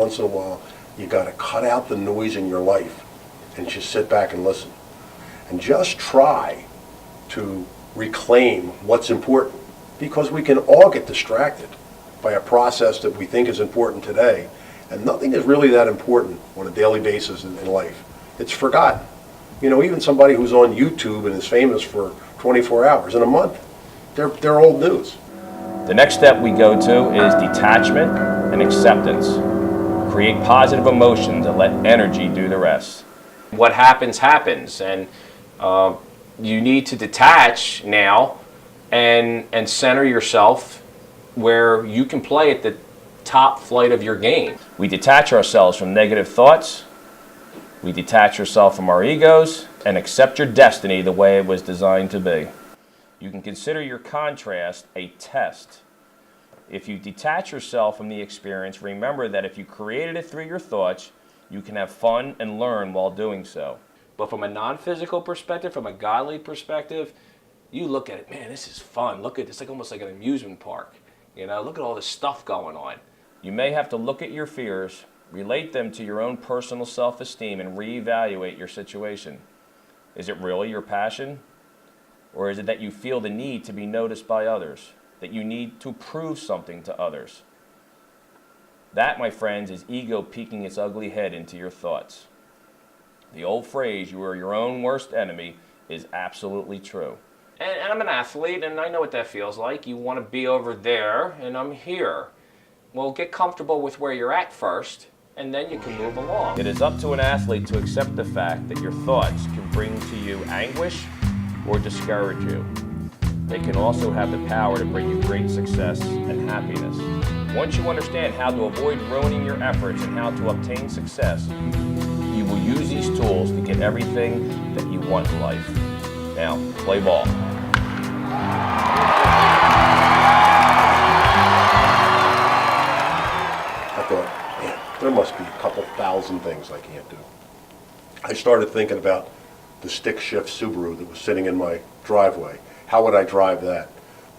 once in a while, you got to cut out the noise in your life and just sit back and listen. And just try to reclaim what's important, because we can all get distracted by a process that we think is important today, and nothing is really that important on a daily basis in life. It's forgotten. You know, even somebody who's on YouTube and is famous for 24 hours in a month, they're old news. The next step we go to is detachment and acceptance. Create positive emotions and let energy do the rest. What happens, happens, and you need to detach now and center yourself where you can play at the top flight of your game. We detach ourselves from negative thoughts. We detach yourself from our egos and accept your destiny the way it was designed to be. You can consider your contrast a test. If you detach yourself from the experience, remember that if you created it through your thoughts, you can have fun and learn while doing so. But from a non-physical perspective, from a godly perspective, you look at it, man, this is fun. Look at this, like almost like an amusement park. You know, look at all this stuff going on. You may have to look at your fears, relate them to your own personal self-esteem, and reevaluate your situation. Is it really your passion? Or is it that you feel the need to be noticed by others? That you need to prove something to others? That, my friends, is ego peeking its ugly head into your thoughts. The old phrase, you are your own worst enemy, is absolutely true. And I'm an athlete, and I know what that feels like. You want to be over there, and I'm here. Well, get comfortable with where you're at first, and then you can move along. It is up to an athlete to accept the fact that your thoughts can bring to you anguish or discourage you. They can also have the power to bring you great success and happiness. Once you understand how to avoid ruining your efforts and how to obtain success, you will use these tools to get everything that you want in life. Now, play ball. I thought, man, there must be a couple thousand things I can't do. I started thinking about the stick shift Subaru that was sitting in my driveway. How would I drive that?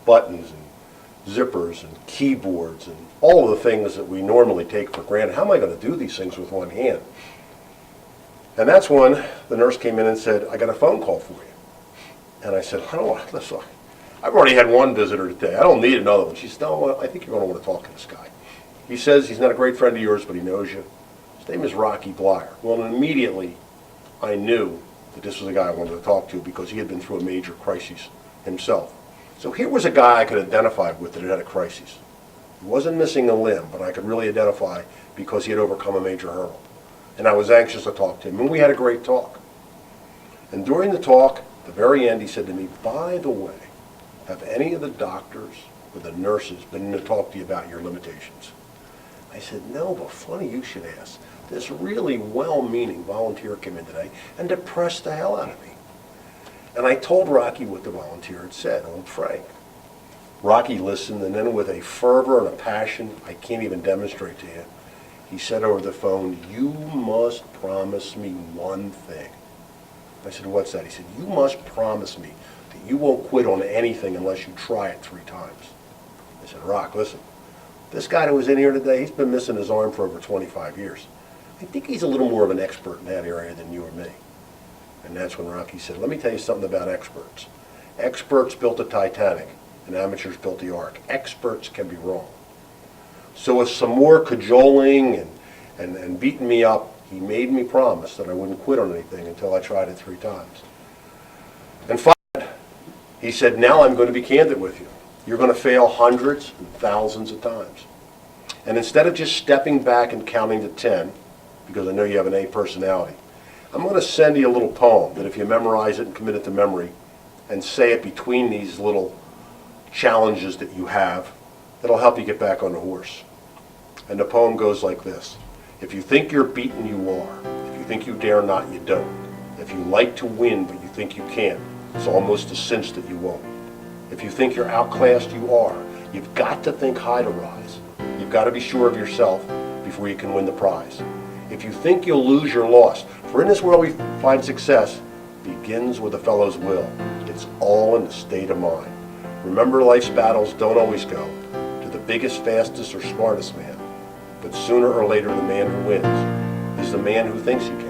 Buttons and zippers and keyboards and all of the things that we normally take for granted. How am I going to do these things with one hand? And that's when the nurse came in and said, I got a phone call for you. And I said, listen, I've already had one visitor today. I don't need another one. She said, no, I think you're going to want to talk to this guy. He says he's not a great friend of yours, but he knows you. His name is Rocky Blyer. Well, and immediately I knew that this was a guy I wanted to talk to because he had been through a major crisis himself. So here was a guy I could identify with that had a crisis. He wasn't missing a limb, but I could really identify because he had overcome a major hurdle. And I was anxious to talk to him, and we had a great talk. And during the talk, at the very end, he said to me, by the way, have any of the doctors or the nurses been in to talk to you about your limitations? I said, no, but funny you should ask. This really well-meaning volunteer came in today and depressed the hell out of me. And I told Rocky what the volunteer had said, old Frank. Rocky listened, and then with a fervor and a passion I can't even demonstrate to you, he said over the phone, you must promise me one thing. I said, what's that? He said, you must promise me that you won't quit on anything unless you try it 3 times. I said, Rock, listen, this guy that was in here today, he's been missing his arm for over 25 years. I think he's a little more of an expert in that area than you or me. And that's when Rocky said, let me tell you something about experts. Experts built the Titanic, and amateurs built the Ark. Experts can be wrong. So with some more cajoling and beating me up, he made me promise that I wouldn't quit on anything until I tried it 3 times. And finally, he said, now I'm going to be candid with you. You're going to fail hundreds and thousands of times. And instead of just stepping back and counting to 10, because I know you have an A personality, I'm going to send you a little poem that if you memorize it and commit it to memory and say it between these little challenges that you have, it'll help you get back on the horse. And the poem goes like this. If you think you're beaten, you are. If you think you dare not, you don't. If you like to win but you think you can't, it's almost a cinch that you won't. If you think you're outclassed, you are. You've got to think high to rise. You've got to be sure of yourself before you can win the prize. If you think you'll lose, you're lost. For in this world we find success begins with a fellow's will. It's all in the state of mind. Remember, life's battles don't always go to the biggest, fastest, or smartest man. But sooner or later, the man who wins is the man who thinks he can.